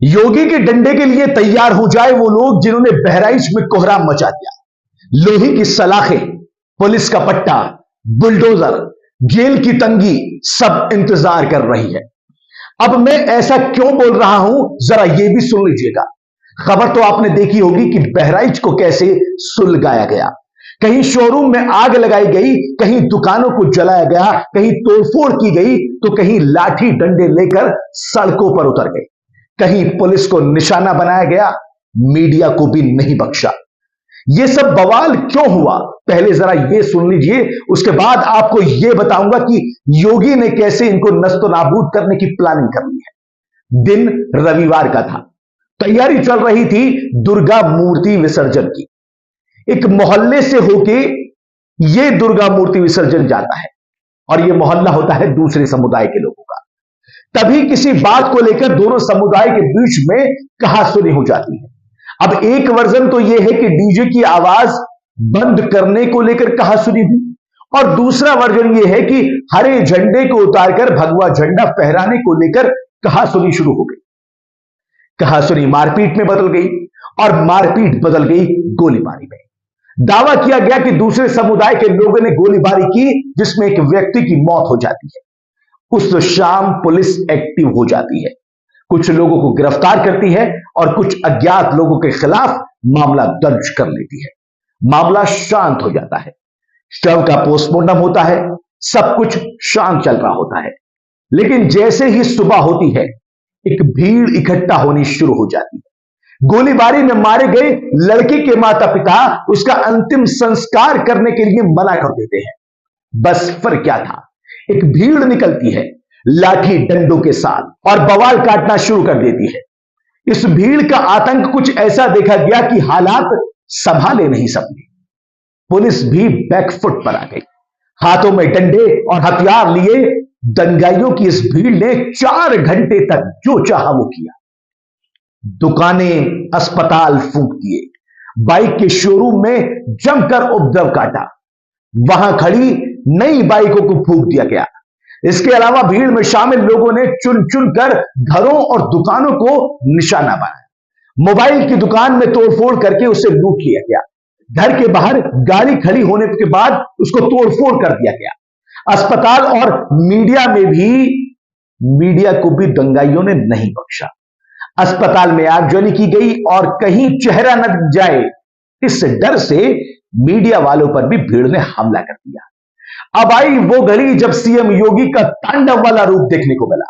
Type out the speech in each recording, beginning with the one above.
योगी के डंडे के लिए तैयार हो जाए वो लोग जिन्होंने बहराइच में कोहराम मचा दिया। लोहे की सलाखें, पुलिस का पट्टा, बुलडोजर, जेल की तंगी सब इंतजार कर रही है। अब मैं ऐसा क्यों बोल रहा हूं, जरा यह भी सुन लीजिएगा। खबर तो आपने देखी होगी कि बहराइच को कैसे सुलगाया गया। कहीं शोरूम में आग लगाई गई, कहीं दुकानों को जलाया गया, कहीं तोड़फोड़ की गई, तो कहीं लाठी डंडे लेकर सड़कों पर उतर गए। कहीं पुलिस को निशाना बनाया गया, मीडिया को भी नहीं बख्शा। यह सब बवाल क्यों हुआ, पहले जरा यह सुन लीजिए, उसके बाद आपको यह बताऊंगा कि योगी ने कैसे इनको नस्तो नाबूद करने की प्लानिंग कर ली है। दिन रविवार का था, तैयारी चल रही थी दुर्गा मूर्ति विसर्जन की। एक मोहल्ले से होके यह दुर्गा मूर्ति विसर्जन जाता है और यह मोहल्ला होता है दूसरे समुदाय के लोगों का। तभी किसी बात को लेकर दोनों समुदाय के बीच में कहासुनी हो जाती है। अब एक वर्जन तो यह है कि डीजे की आवाज बंद करने को लेकर कहासुनी हुई, और दूसरा वर्जन यह है कि हरे झंडे को उतारकर भगवा झंडा फहराने को लेकर कहासुनी शुरू हो गई। कहासुनी मारपीट में बदल गई और मारपीट बदल गई गोलीबारी में। दावा किया गया कि दूसरे समुदाय के लोगों ने गोलीबारी की, जिसमें एक व्यक्ति की मौत हो जाती है। उस शाम पुलिस एक्टिव हो जाती है, कुछ लोगों को गिरफ्तार करती है और कुछ अज्ञात लोगों के खिलाफ मामला दर्ज कर लेती है। मामला शांत हो जाता है, शव का पोस्टमार्टम होता है, सब कुछ शांत चल रहा होता है। लेकिन जैसे ही सुबह होती है, एक भीड़ इकट्ठा होनी शुरू हो जाती है। गोलीबारी में मारे गए लड़के के माता पिता उसका अंतिम संस्कार करने के लिए मना कर देते हैं। बस फर्क क्या था, एक भीड़ निकलती है लाठी डंडों के साथ और बवाल काटना शुरू कर देती है। इस भीड़ का आतंक कुछ ऐसा देखा गया कि हालात संभाले नहीं सके। पुलिस भी बैकफुट पर आ गई। हाथों में डंडे और हथियार लिए दंगाइयों की इस भीड़ ने 4 घंटे तक जो चाहा वो किया। दुकानें, अस्पताल फूंक दिए, बाइक के शोरूम में जमकर उपद्रव काटा, वहां खड़ी नई बाइकों को फूंक दिया गया। इसके अलावा भीड़ में शामिल लोगों ने चुन चुन कर घरों और दुकानों को निशाना बनाया। मोबाइल की दुकान में तोड़फोड़ करके उसे लूट लिया गया। घर के बाहर गाड़ी खड़ी होने के बाद उसको तोड़फोड़ कर दिया गया। अस्पताल और मीडिया को भी दंगाइयों ने नहीं बख्शा। अस्पताल में आगजनी की गई और कहीं चेहरा न दिख जाए, इस डर से मीडिया वालों पर भी भीड़ ने हमला कर दिया। अब आई वो घड़ी जब सीएम योगी का तांडव वाला रूप देखने को मिला।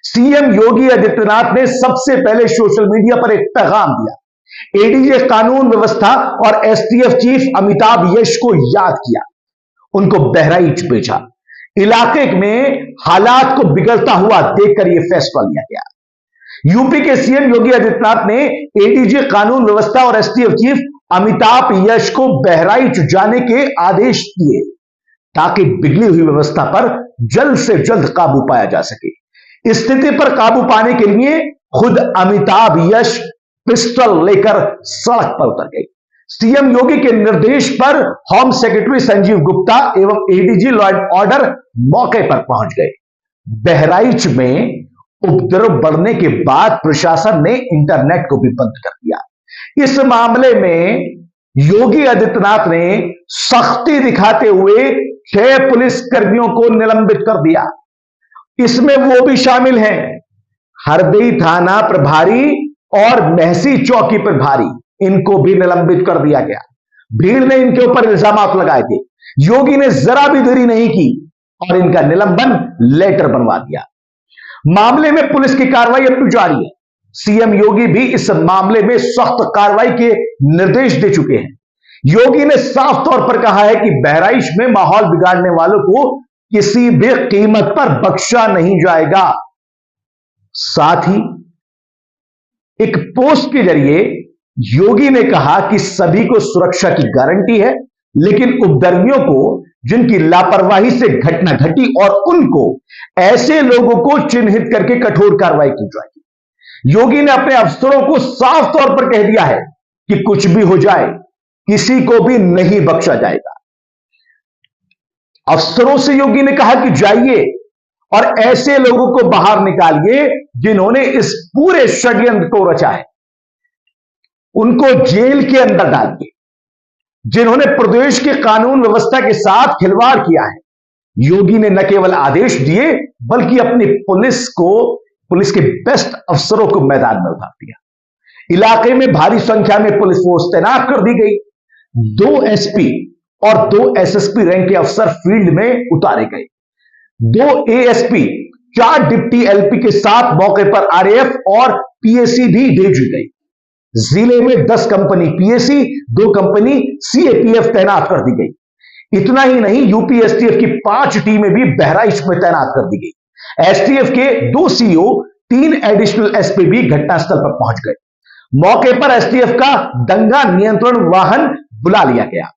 सीएम योगी आदित्यनाथ ने सबसे पहले सोशल मीडिया पर एक पैगाम दिया। एडीजे कानून व्यवस्था और एसटीएफ चीफ अमिताभ यश को याद किया, उनको बहराइच भेजा। इलाके में हालात को बिगड़ता हुआ देखकर यह फैसला लिया गया। यूपी के सीएम योगी आदित्यनाथ ने एडीजे कानून व्यवस्था और एसटीएफ चीफ अमिताभ यश को बहराइच जाने के आदेश दिए ताकि बिगड़ी हुई व्यवस्था पर जल्द से जल्द काबू पाया जा सके। स्थिति पर काबू पाने के लिए खुद अमिताभ यश पिस्टल लेकर सड़क पर उतर गए। सीएम योगी के निर्देश पर होम सेक्रेटरी संजीव गुप्ता एवं एडीजी लॉ एंड ऑर्डर मौके पर पहुंच गए। बहराइच में उपद्रव बढ़ने के बाद प्रशासन ने इंटरनेट को भी बंद कर दिया। इस मामले में योगी आदित्यनाथ ने सख्ती दिखाते हुए 6 पुलिस कर्मियों को निलंबित कर दिया। इसमें वो भी शामिल हैं हरदई थाना प्रभारी और महसी चौकी प्रभारी, इनको भी निलंबित कर दिया गया। भीड़ ने इनके ऊपर इल्जाम लगाए थे, योगी ने जरा भी देरी नहीं की और इनका निलंबन लेटर बनवा दिया। मामले में पुलिस की कार्रवाई अब जारी है। सीएम योगी भी इस मामले में सख्त कार्रवाई के निर्देश दे चुके हैं। योगी ने साफ तौर पर कहा है कि बहराइच में माहौल बिगाड़ने वालों को किसी भी कीमत पर बख्शा नहीं जाएगा। साथ ही एक पोस्ट के जरिए योगी ने कहा कि सभी को सुरक्षा की गारंटी है, लेकिन उपद्रवियों को जिनकी लापरवाही से घटना घटी और उनको ऐसे लोगों को चिन्हित करके कठोर कार्रवाई की जाएगी। योगी ने अपने अफसरों को साफ तौर पर कह दिया है कि कुछ भी हो जाए, किसी को भी नहीं बख्शा जाएगा। अफसरों से योगी ने कहा कि जाइए और ऐसे लोगों को बाहर निकालिए जिन्होंने इस पूरे षड्यंत्र को रचा है, उनको जेल के अंदर डालिए। जिन्होंने प्रदेश के कानून व्यवस्था के साथ खिलवाड़ किया है, योगी ने न केवल आदेश दिए बल्कि अपनी पुलिस के बेस्ट अफसरों को मैदान में उतार दिया। इलाके में भारी संख्या में पुलिस फोर्स तैनात कर दी गई। 2 एसपी और 2 एसएसपी रैंक के अफसर फील्ड में उतारे गए। 2 एएसपी, 4 डिप्टी एलपी के साथ मौके पर आरएएफ और पीएसी भी भेजी गई। जिले में 10 कंपनी पीएसी, 2 कंपनी सीएपीएफ तैनात कर दी गई। इतना ही नहीं, यूपी एसटीएफ की 5 टीमें भी बहराइच में तैनात कर दी गई। एसटीएफ के 2 सीओ, 3 एडिशनल एसपी भी घटनास्थल पर पहुंच गए। मौके पर एसटीएफ का दंगा नियंत्रण वाहन बुला लिया गया।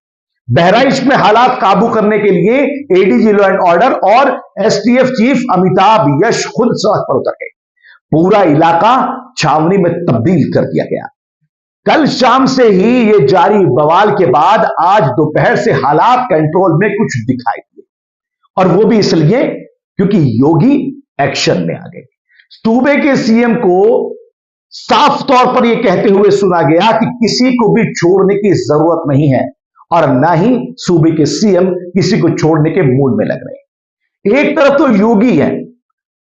बहराइच में हालात काबू करने के लिए एडीजी लॉ एंड ऑर्डर और एसटीएफ चीफ अमिताभ यश खुद सड़क पर उतर गए। पूरा इलाका छावनी में तब्दील कर दिया गया। कल शाम से ही यह जारी बवाल के बाद आज दोपहर से हालात कंट्रोल में कुछ दिखाई दिए, और वो भी इसलिए क्योंकि योगी एक्शन में आ गए। सूबे के सीएम को साफ तौर पर यह कहते हुए सुना गया कि किसी को भी छोड़ने की जरूरत नहीं है, और ना ही सूबे के सीएम किसी को छोड़ने के मूड में लग रहे हैं। एक तरफ तो योगी है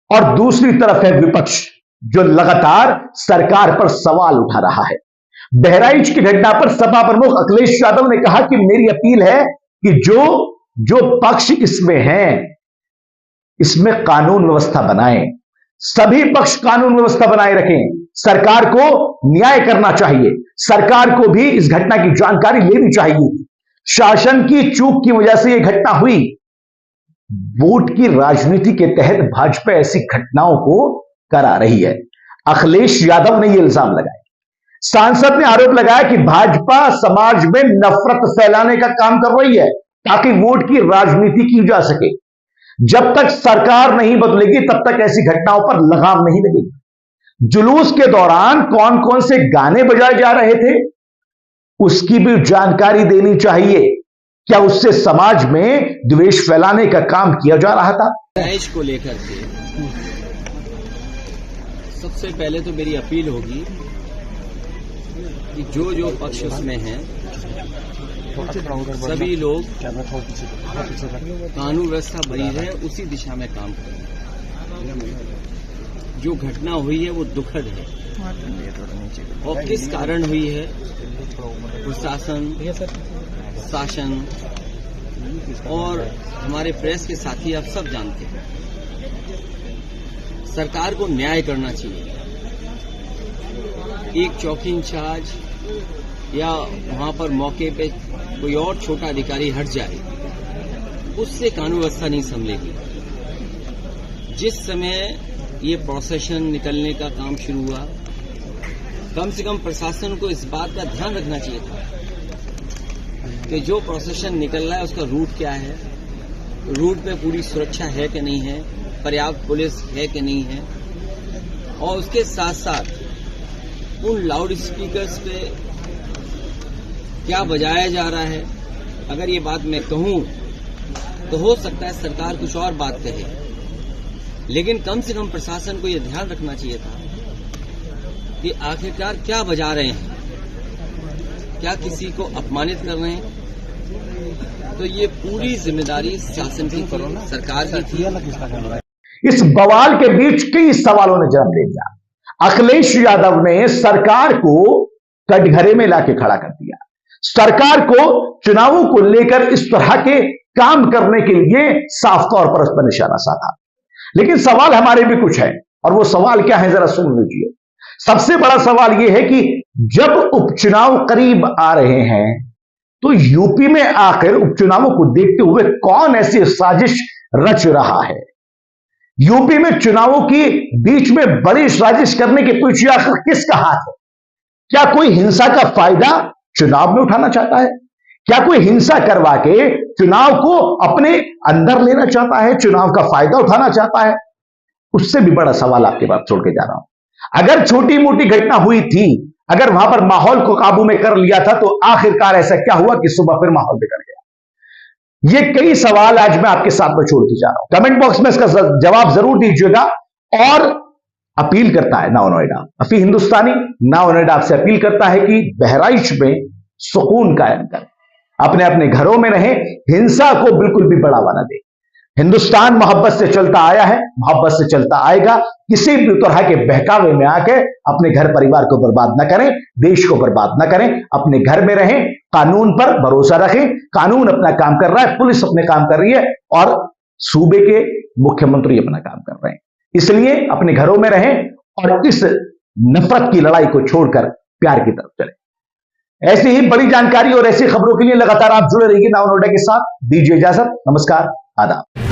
और दूसरी तरफ है विपक्ष, जो लगातार सरकार पर सवाल उठा रहा है। बहराइच की घटना पर सपा प्रमुख अखिलेश यादव ने कहा कि मेरी अपील है कि जो पक्ष इसमें है, इसमें कानून व्यवस्था बनाएं। सभी पक्ष कानून व्यवस्था बनाए रखें। सरकार को न्याय करना चाहिए। सरकार को भी इस घटना की जानकारी लेनी चाहिए। शासन की चूक की वजह से यह घटना हुई। वोट की राजनीति के तहत भाजपा ऐसी घटनाओं को करा रही है। अखिलेश यादव ने यह इल्जाम लगाया। सांसद ने आरोप लगाया कि भाजपा समाज में नफरत फैलाने का काम कर रही है ताकि वोट की राजनीति की जा सके। जब तक सरकार नहीं बदलेगी तब तक ऐसी घटनाओं पर लगाम नहीं लगेगी। जुलूस के दौरान कौन कौन से गाने बजाए जा रहे थे, उसकी भी जानकारी देनी चाहिए। क्या उससे समाज में द्वेष फैलाने का काम किया जा रहा था? देश को लेकर के सबसे पहले तो मेरी अपील होगी कि जो पक्ष उसमें हैं, सभी लोग कानून व्यवस्था बनी रहे उसी दिशा में काम करें। जो घटना हुई है वो दुखद है, और किस कारण हुई है प्रशासन, शासन और हमारे प्रेस के साथी आप सब जानते हैं। सरकार को न्याय करना चाहिए। एक चौकी इंचार्ज या वहां पर मौके पे कोई और छोटा अधिकारी हट जाए, उससे कानून व्यवस्था नहीं संभलेगी। जिस समय ये प्रोसेशन निकलने का काम शुरू हुआ, कम से कम प्रशासन को इस बात का ध्यान रखना चाहिए था कि जो प्रोसेशन निकल रहा है उसका रूट क्या है, रूट पे पूरी सुरक्षा है कि नहीं है, पर्याप्त पुलिस है कि नहीं है, और उसके साथ साथ उन लाउड स्पीकर्स पे क्या बजाया जा रहा है। अगर ये बात मैं कहूं तो हो सकता है सरकार कुछ और बात कहे, लेकिन कम से कम प्रशासन को यह ध्यान रखना चाहिए था कि आखिरकार क्या बजा रहे हैं, क्या किसी को अपमानित कर रहे हैं। तो ये पूरी जिम्मेदारी शासन की, सरकार की थी। इस बवाल के बीच कई सवालों ने जन्म ले लिया। अखिलेश यादव ने सरकार को कटघरे में लाके खड़ा कर दिया। सरकार को चुनावों को लेकर इस तरह के काम करने के लिए साफ तौर पर उस पर निशाना साधा। लेकिन सवाल हमारे भी कुछ है, और वो सवाल क्या है जरा सुन लीजिए। सबसे बड़ा सवाल यह है कि जब उपचुनाव करीब आ रहे हैं तो यूपी में आखिर उपचुनावों को देखते हुए कौन ऐसी साजिश रच रहा है? यूपी में चुनावों की बीच में बड़ी साजिश करने के पीछे आखिर किसका हाथ है? क्या कोई हिंसा का फायदा चुनाव में उठाना चाहता है? क्या कोई हिंसा करवा के चुनाव को अपने अंदर लेना चाहता है, चुनाव का फायदा उठाना चाहता है? उससे भी बड़ा सवाल आपके पास छोड़ के जा रहा हूं। अगर छोटी मोटी घटना हुई थी, अगर वहां पर माहौल को काबू में कर लिया था, तो आखिरकार ऐसा क्या हुआ कि सुबह फिर माहौल बिगड़ गया? ये कई सवाल आज मैं आपके साथ में छोड़ते जा रहा हूं। कमेंट बॉक्स में इसका जवाब जरूर दीजिएगा। और अपील करता है नाउ नोएडा, अफी हिंदुस्तानी नाउ नोएडा आपसे अपील करता है कि बहराइच में सुकून कायम करें, अपने अपने घरों में रहें, हिंसा को बिल्कुल भी बढ़ावा न दें। हिंदुस्तान मोहब्बत से चलता आया है, मोहब्बत से चलता आएगा। किसी भी तरह के बहकावे में आके अपने घर परिवार को बर्बाद न करें, देश को बर्बाद न करें। अपने घर में रहें, कानून पर भरोसा रखें। कानून अपना काम कर रहा है, पुलिस अपने काम कर रही है और सूबे के मुख्यमंत्री अपना काम कर रहे हैं। इसलिए अपने घरों में रहें और इस नफरत की लड़ाई को छोड़कर प्यार की तरफ चलें। ऐसी ही बड़ी जानकारी और ऐसी खबरों के लिए लगातार आप जुड़े रहिए नाउ नोएडा के साथ। दीजिए इजाजत, नमस्कार, आदाब।